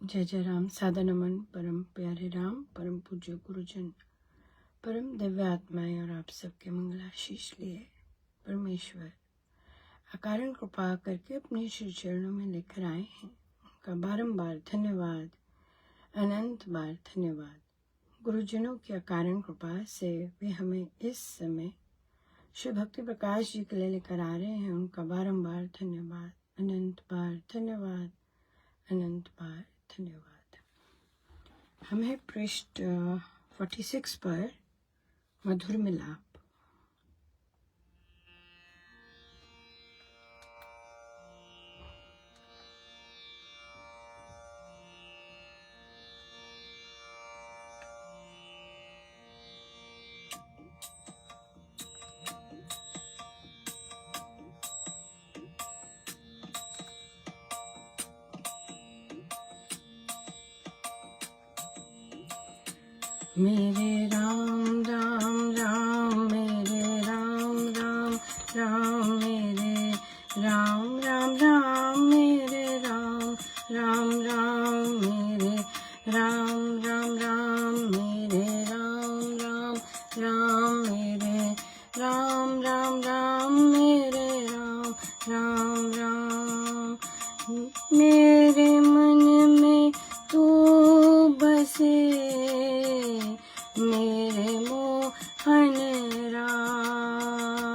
जय जय राम। सादा नमन परम प्यारे राम, परम पूज्य गुरुजन, परम दिव्य आत्माएं और आप सबके मंगलाशीष लिए परमेश्वर अकारण कृपा करके अपने श्री चरणों में लेकर आए हैं। उनका बारंबार धन्यवाद, अनंत बार धन्यवाद। गुरुजनों की अकारण कृपा से वे हमें इस समय श्री भक्ति प्रकाश जी के लिए लेकर आ रहे हैं। उनका बारंबार धन्यवाद, अनंत बार धन्यवाद, अनंत बार धन्यवाद। हम हैं पृष्ठ 46 पर मधुर मिलाप। मेरे राम राम राम, मेरे राम राम राम, मेरे राम राम राम, मेरे राम राम राम, मेरे राम राम राम, मेरे राम राम राम, मेरे राम राम राम, मेरे राम राम राम। मेरे मन में तू बसे, मेरे मोहन राम।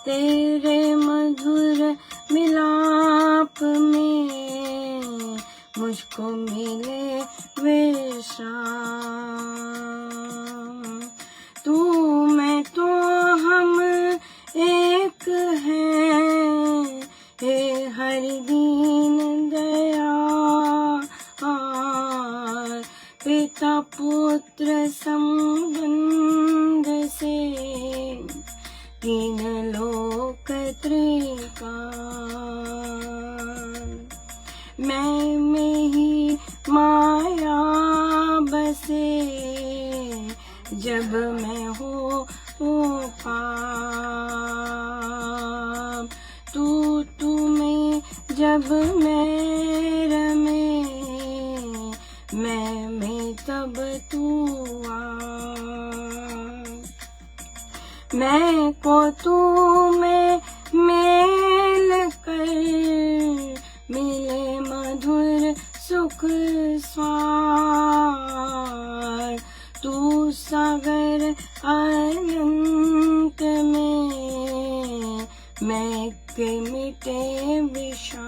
तेरे मधुर मिलाप में मुझको मिले विश्राम। तू मैं तो हम एक हैं, हे हरि दीन दयाल। पिता पुत्र संबंध से तीन लोक त्रिकाल। मैं में ही माया बसे, जब मैं हो पाप। तू में जब मैं रमे, मैं तब तू आप। मैं को तू में मेल कर, मिले मधुर सुख स्वार। तू सागर अनंत में, मैं के मिटे विषाद।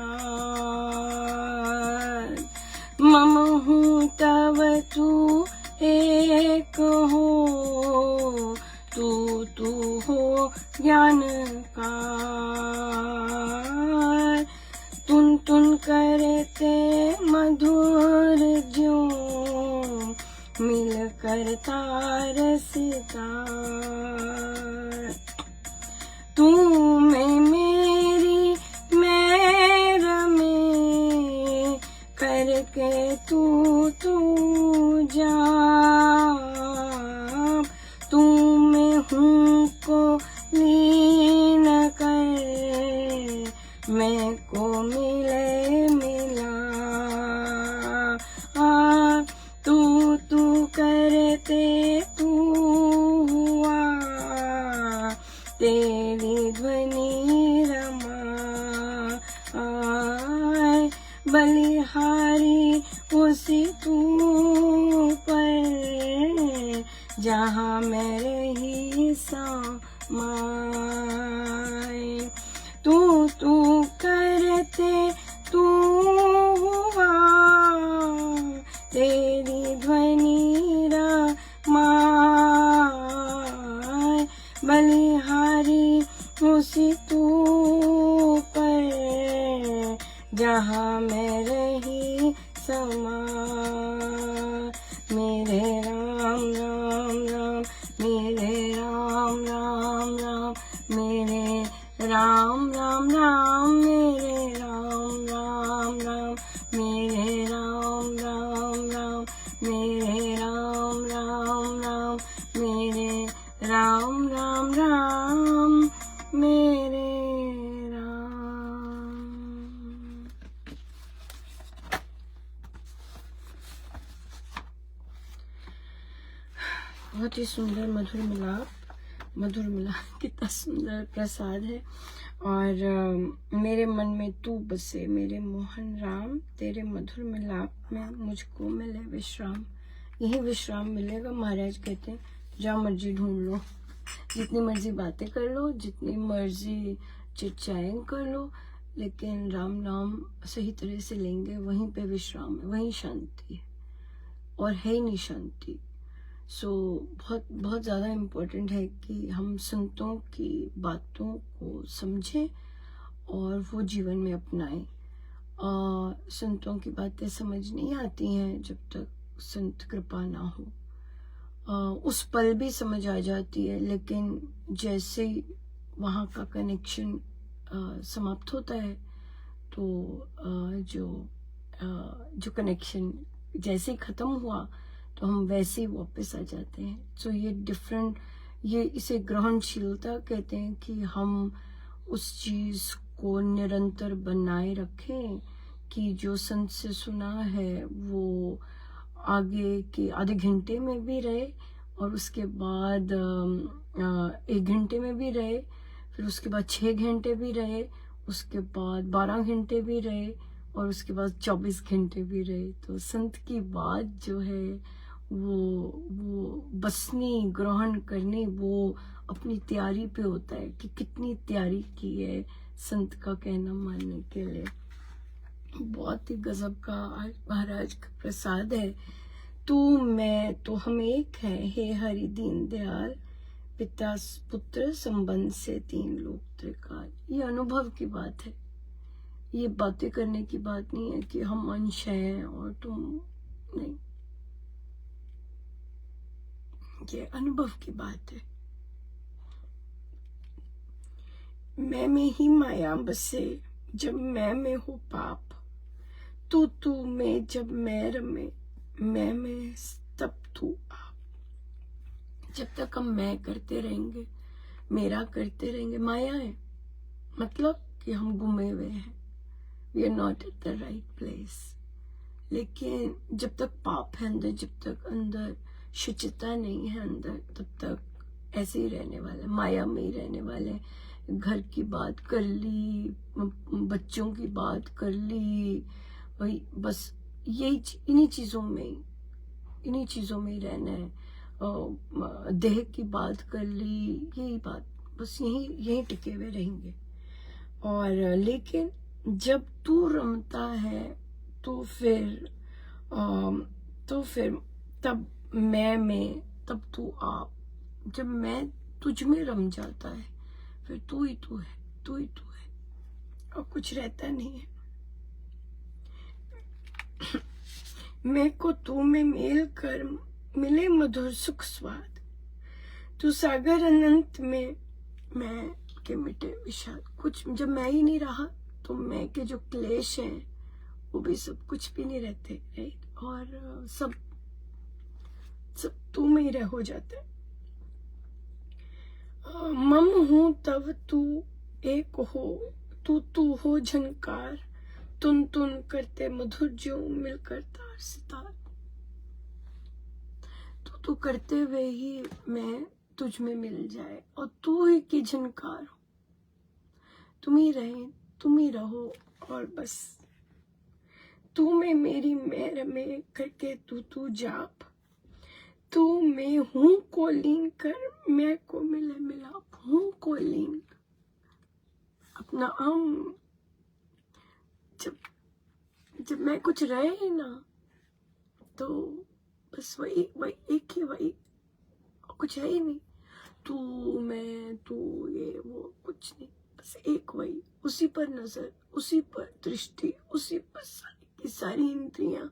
मम हूँ तब तू एक हो, तू हो ज्ञान कार। तुन करते मधुर ज्यों, मिल करता रसदार। तू में मेरी मेर में, करके तू जाप। तू में हूँ को लीन कर, मैं को मिले मिला। तू करते तू हुआ, तेरी ध्वनि रमा। बलिहारी उसी तू पर, जहाँ मैं रही समाए। तू करते तू हुआ, तेरी ध्वनि रमाए। बलिहारी उसी तू पर, जहाँ मैं रही समा। मेरे राम राम राम, मेरे राम राम राम, मेरे राम राम राम, मेरे राम राम राम, मेरे राम राम राम, मेरे राम राम राम, मेरे राम राम राम, मेरे राम। बहुत ही सुंदर मधुर मिलाप कितना सुंदर प्रसाद है। और मेरे मन में तू बसे मेरे मोहन राम, तेरे मधुर मिलाप में मुझको मिले विश्राम। यही विश्राम मिलेगा। महाराज कहते हैं जहाँ मर्जी ढूंढ लो, जितनी मर्जी बातें कर लो, जितनी मर्जी चर्चाएं कर लो, लेकिन राम नाम सही तरह से लेंगे, वहीं पे विश्राम है, वहीं शांति है, और है ही नहीं शांति। सो बहुत ज़्यादा इम्पोर्टेंट है कि हम संतों की बातों को समझें और वो जीवन में अपनाएं। संतों की बातें समझ नहीं आती हैं जब तक संत कृपा ना हो। उस पल भी समझ आ जाती है, लेकिन जैसे ही वहाँ का कनेक्शन समाप्त होता है तो जो कनेक्शन जैसे ही ख़त्म हुआ तो हम वैसे ही वापस आ जाते हैं। सो ये डिफरेंट, ये इसे ग्रहणशीलता कहते हैं कि हम उस चीज़ को निरंतर बनाए रखें कि जो संत से सुना है वो आगे के आधे घंटे में भी रहे, और उसके बाद 1 घंटे में भी रहे, फिर उसके बाद 6 घंटे भी रहे, उसके बाद 12 घंटे भी रहे, और उसके बाद 24 घंटे भी रहे। तो संत की बात जो है वो बसनी, ग्रहण करनी, वो अपनी तैयारी पे होता है कि कितनी तैयारी की है संत का कहना मानने के लिए। बहुत ही गजब का आज महाराज का प्रसाद है। तू मैं तो हम एक हैं, हे हरि दीन दयाल, पिता पुत्र संबंध से 3 लोक त्रिकाल। ये अनुभव की बात है, ये बातें करने की बात नहीं है कि हम अंश हैं और तुम नहीं, ये अनुभव की बात है। मैं में ही माया बसे, जब मैं में हो पाप, तू में जब मैं रमे, मैं में तब तू आप। जब तक हम मैं करते रहेंगे, मेरा करते रहेंगे, माया है, मतलब कि हम गुमे हुए हैं, we are not at the right place. लेकिन जब तक पाप है अंदर, जब तक अंदर शुचिता नहीं है अंदर, तब तक ऐसे ही रहने वाले, माया में ही रहने वाले। घर की बात कर ली, बच्चों की बात कर ली, वही बस यही इन्हीं चीज़ों में ही रहना है। देह की बात कर ली, यही बात, बस यही टिके हुए रहेंगे। और लेकिन जब तू रमता है तो फिर तब मैं में तब तू आप। जब मैं तुझ में रम जाता है फिर तू ही तू है, तू ही तू है, और कुछ रहता नहीं है। मैं को तू में मेल कर, मिले मधुर सुख स्वाद, तू सागर अनंत में मैं के मिटे विषाद। कुछ जब मैं ही नहीं रहा तो मैं के जो क्लेश हैं वो भी सब कुछ भी नहीं रहते, राइट। और सब तू में ही हो जाते हैं। मम हूँ तब तू एक हो, तू हो झनकार, तुन करते मधुर जो मिलकर तार सितार। तू करते हुए ही मैं तुझ में मिल जाए, और तू ही की झनकार हो, तुम ही रहे, तुम ही रहो, और बस तू में मेरी मैं रमे करके तू जाप, तू मैं हूँ को लीन कर, मैं को मिले मिलाप। हूँ को लीन, अपना हम जब मैं कुछ रहे ही ना, तो बस वही एक ही, वही कुछ है ही नहीं। तू मैं तू ये वो कुछ नहीं, बस एक वही, उसी पर नजर, उसी पर दृष्टि, उसी पर सारी इंद्रियां,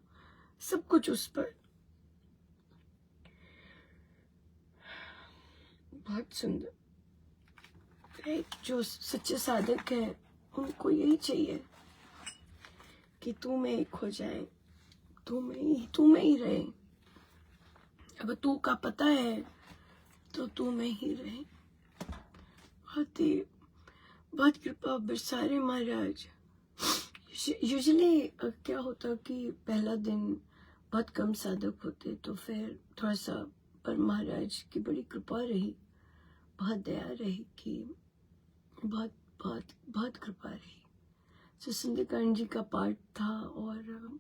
सब कुछ उस पर। बहुत सुंदर। जो सच्चे साधक है उनको यही चाहिए कि तू में एक हो जाए, तू में ही रहे। अगर तू का पता है तो तू में ही रहे। बहुत कृपा बरसारे महाराज। यूजुअली क्या होता कि पहला दिन बहुत कम साधक होते, तो फिर थोड़ा सा और महाराज की बड़ी कृपा रही, बहुत दया रही कि बहुत बहुत बहुत कृपा रही। तो सुंदरकांड जी का पाठ था और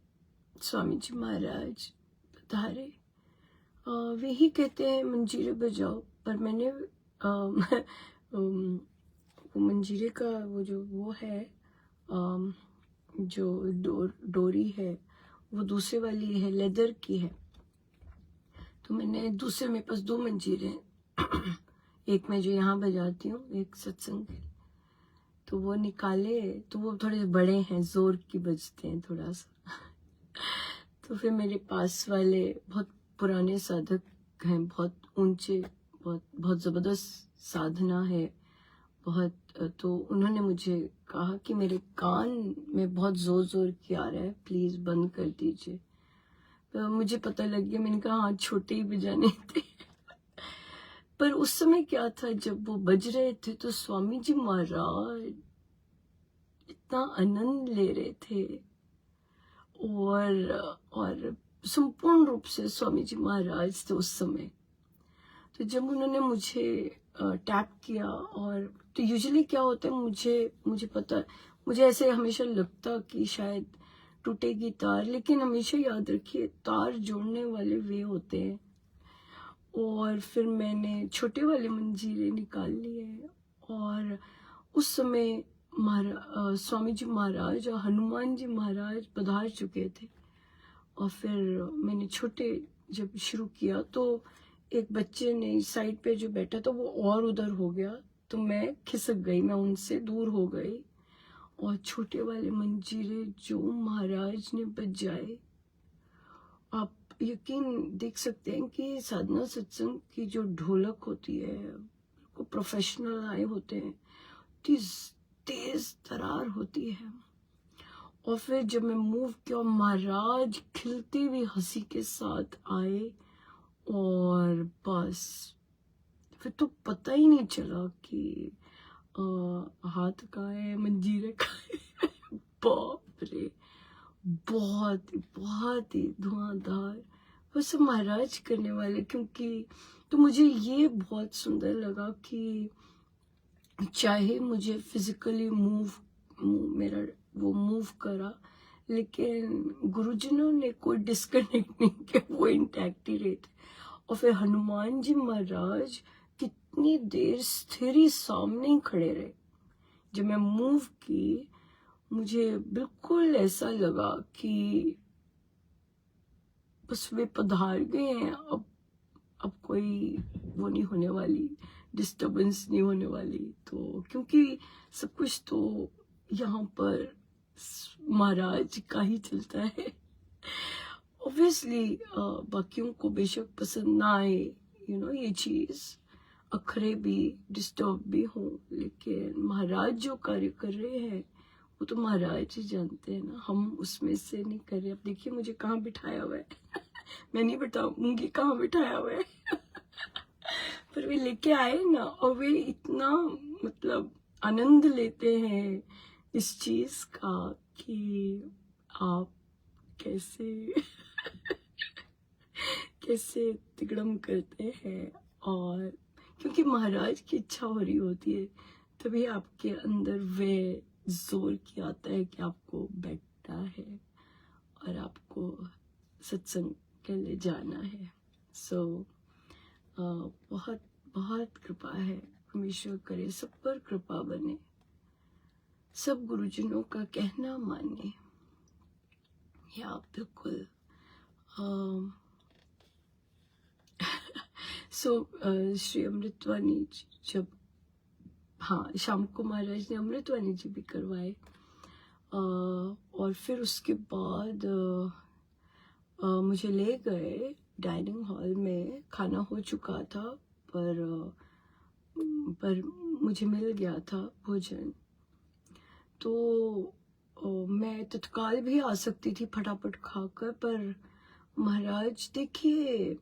स्वामी जी महाराज पधारे। वे ही कहते हैं मंजीरे बजाओ, पर मैंने वो मंजीरे का वो है जो डोरी है वो दूसरे वाली है, लेदर की है। तो मैंने दूसरे, मेरे पास 2 मंजीरे हैं एक मैं जो यहाँ बजाती हूँ, एक सत्संग के, तो वो निकाले तो वो थोड़े बड़े हैं, जोर की बजते हैं थोड़ा सा। तो फिर मेरे पास वाले बहुत पुराने साधक हैं, बहुत ऊंचे, बहुत बहुत ज़बरदस्त साधना है बहुत। तो उन्होंने मुझे कहा कि मेरे कान में बहुत ज़ोर ज़ोर की आ रहा है, प्लीज़ बंद कर दीजिए। तो मुझे पता लग गया, मैंने कहा हाँ छोटे ही बजाने थे। पर उस समय क्या था, जब वो बज रहे थे तो स्वामी जी महाराज इतना आनंद ले रहे थे और संपूर्ण रूप से स्वामी जी महाराज थे उस समय। तो जब उन्होंने मुझे टैप किया, और तो यूजुअली क्या होता है, मुझे पता, मुझे ऐसे हमेशा लगता कि शायद टूटेगी तार, लेकिन हमेशा याद रखिए तार जोड़ने वाले वे होते हैं। और फिर मैंने छोटे वाले मंजीरे निकाल लिए और उस समय स्वामी जी महाराज और हनुमान जी महाराज पधार चुके थे। और फिर मैंने छोटे जब शुरू किया तो एक बच्चे ने साइड पे जो बैठा था वो और उधर हो गया, तो मैं खिसक गई, मैं उनसे दूर हो गई। और छोटे वाले मंजीरे जो महाराज ने बजाए, आप यकीन देख सकते हैं कि साधना सत्संग की जो ढोलक होती है, को प्रोफेशनल आए होते हैं, तेज तरार होती है। और फिर जब मैं मूव किया, महाराज खिलती हुई हंसी के साथ आए, और बस फिर तो पता ही नहीं चला कि हाथ का है, मंजीरे का है। बाप रे, बहुत बहुत ही धुआंधार, बस महाराज करने वाले। क्योंकि तो मुझे ये बहुत सुंदर लगा कि चाहे मुझे फिजिकली मेरा वो मूव करा, लेकिन गुरुजनों ने कोई डिस्कनेक्ट नहीं किया, वो इंटैक्ट ही रहे थे। और फिर हनुमान जी महाराज कितनी देर स्थिर ही सामने ही खड़े रहे। जब मैं मूव की, मुझे बिल्कुल ऐसा लगा कि बस वे पधार गए हैं, अब कोई वो नहीं होने वाली, डिस्टर्बेंस नहीं होने वाली। तो क्योंकि सब कुछ तो यहाँ पर महाराज का ही चलता है। ऑब्वियसली बाकियों को बेशक पसंद ना आए, ये चीज, अखरे भी डिस्टर्ब भी हो, लेकिन महाराज जो कार्य कर रहे हैं वो तो महाराज ही जानते हैं ना, हम उसमें से नहीं कर रहे। अब देखिए मुझे कहाँ बिठाया हुआ है। मैं नहीं बताऊंगी कहाँ बिठाया हुआ है। पर वे लेके आए ना, और वे इतना मतलब आनंद लेते हैं इस चीज का कि आप कैसे कैसे तिगड़म करते हैं। और क्योंकि महाराज की इच्छा हो रही होती है, तभी आपके अंदर वे जोर की आता है कि आपको बैठना है और आपको सत्संग के लिए जाना है। सो बहुत बहुत कृपा है, परमेश्वर करे सब पर कृपा बने, सब गुरुजनों का कहना माने। या बिल्कुल श्री अमृतवाणी जब, हाँ, शाम को महाराज ने अमृतवाणी जी भी करवाए। और फिर उसके बाद मुझे ले गए डाइनिंग हॉल में, खाना हो चुका था, पर मुझे मिल गया था भोजन। तो मैं तत्काल भी आ सकती थी फटाफट खाकर, पर महाराज देखिए,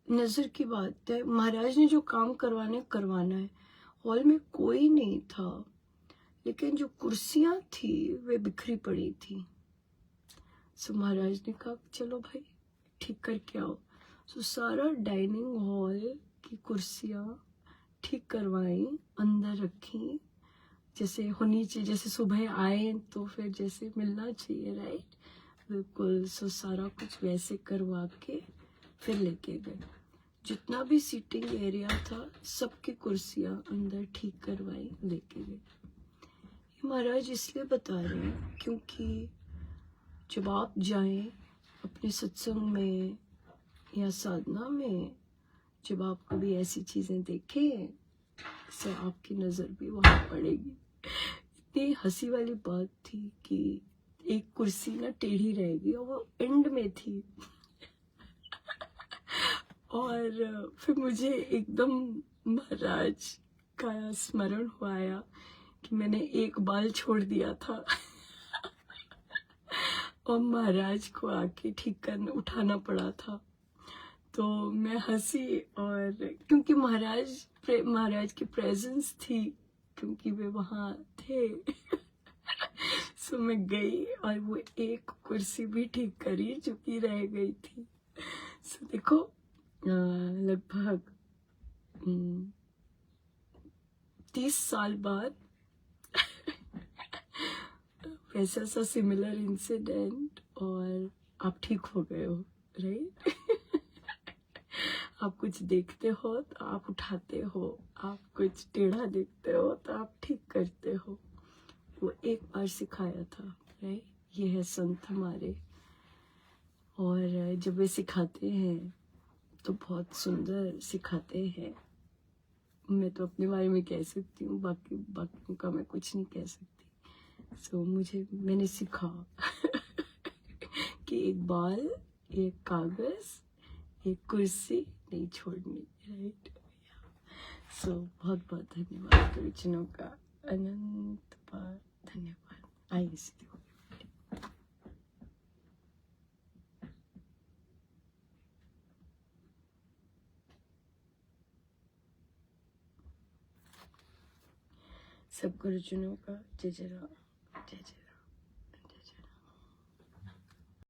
नजर की बात है, महाराज ने जो काम करवाना है। हॉल में कोई नहीं था, लेकिन जो कुर्सियां थी वे बिखरी पड़ी थी। सो महाराज ने कहा चलो भाई ठीक करके आओ। सो सारा डाइनिंग हॉल की कुर्सियाँ ठीक करवाई, अंदर रखी जैसे होनी चाहिए, जैसे सुबह आए तो फिर जैसे मिलना चाहिए, राइट, बिल्कुल। सो सारा कुछ वैसे करवा के फिर लेके गए। जितना भी सीटिंग एरिया था सबकी कुर्सियाँ अंदर ठीक करवाई, लेके गए। महाराज इसलिए बता रहे हैं क्योंकि जब आप जाएं अपने सत्संग में या साधना में, जब आप कभी ऐसी चीजें देखें तो आपकी नजर भी वहां पड़ेगी। इतनी हंसी वाली बात थी कि एक कुर्सी ना टेढ़ी रहेगी और वो एंड में थी और फिर मुझे एकदम महाराज का स्मरण हुआ आया कि मैंने एक बाल छोड़ दिया था और महाराज को आके ठीक करना, उठाना पड़ा था। तो मैं हंसी, और क्योंकि महाराज की प्रेजेंस थी, क्योंकि वे वहां थे सो मैं गई और वो एक कुर्सी भी ठीक करी जो कि रह गई थी। सो देखो लगभग 30 साल बाद वैसा सा सिमिलर इंसिडेंट, और आप ठीक हो गए हो, राइट। आप कुछ देखते हो तो आप उठाते हो, आप कुछ टेढ़ा देखते हो तो आप ठीक करते हो। वो एक बार सिखाया था, राइट। ये है संत हमारे, और जब वे सिखाते हैं तो बहुत सुंदर सिखाते हैं। मैं तो अपने बारे में कह सकती हूँ, बाकियों का मैं कुछ नहीं कह सकती। सो मैंने सीखा कि एक बाल, एक कागज, एक कुर्सी नहीं छोड़नी, राइट। सो बहुत बहुत धन्यवाद गुरुजनों का, अनंत बार धन्यवाद। आइए सीधे हो। सब गुरुजनों का जय जय राम, जय जय।